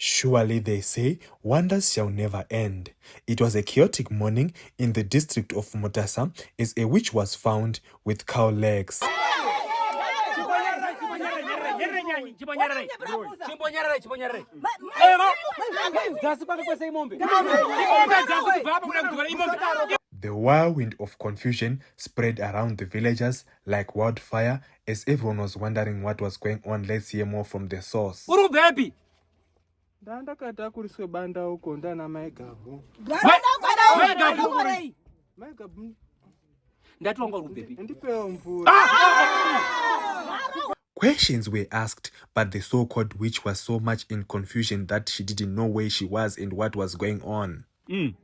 Surely, they say, wonders shall never end. It was a chaotic morning in the district of Mutasa as a witch was found with cow legs. The whirlwind of confusion spread around the villagers like wildfire as everyone was wondering what was going on. Let's hear more from the source. Questions were asked, but the so-called witch was so much in confusion that she didn't know where she was and what was going on.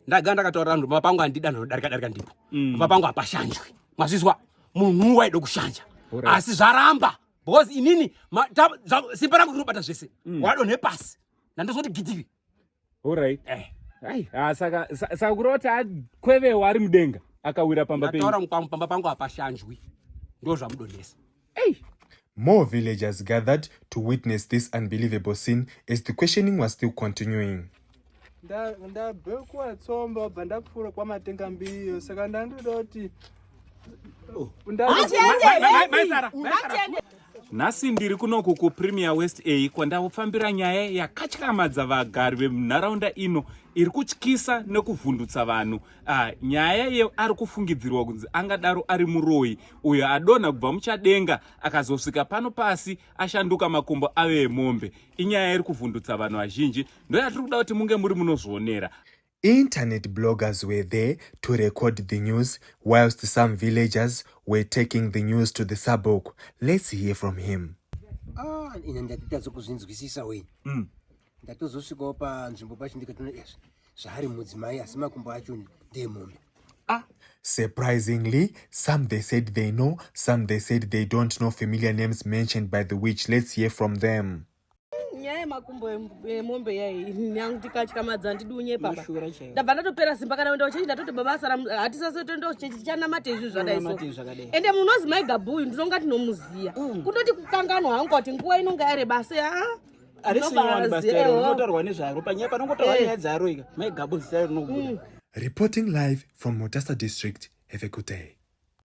Ndaganda katora vanhu mapango andidano darika ndipo mapango apashanjwe mazizwa munhu waida kushanja asi zvaramba because inini simba rangu rinobata zvese wadonhe pasi ndandozoti gidiri. Alright. Saka kuroti akwevewa ari mudenga akawira pamba penyu. Taura pamba pangu apashanjwe ndo zvamudonhesa. More villagers gathered to witness this unbelievable scene as the questioning was still continuing. Nhasi ndiri kunoku kuPremier West A kwandafambira nyaya yakatyamadza vagari vemunharaunda ino iri kutyisa nekuvhundutsa vanhu. Nyaya iyo ari kufungidzirwa kunzi angadaro ari muroyi uyo adonha kubva muchadenga akazosvika pano pasi ashanduka makumbo ave emombe. Inyaya iri kuvhundutsa vanhu vazhinji ndoyatiri kuda kuti munge muri munozvionera. Internet bloggers were there to record the news, whilst some villagers were taking the news to the suburb. Let's hear from him. Ina ndatitadza kuzvinzwisisa we. Ndatozosvikawo panzvimbo pacho ndikati zvahari mudzimai asi makumbo acho ndeemombe. Surprisingly, some they said they know, some they said they don't know familiar names mentioned by the witch. Let's hear from them. Nyaya makumbo emombe yai nyangu tikatyamadza ndidunye papa ndabva ndatopera simba kana enda uchechi ndatoti babasa hatisasetoenda uchechi chanamate izvi zvadaiso ende munozi maigabhuyu ndinonga tinomuziya kutoti kukanganwa hangu kuti nguva inonga yare basa Reporting live from Mutasa district, have a good day.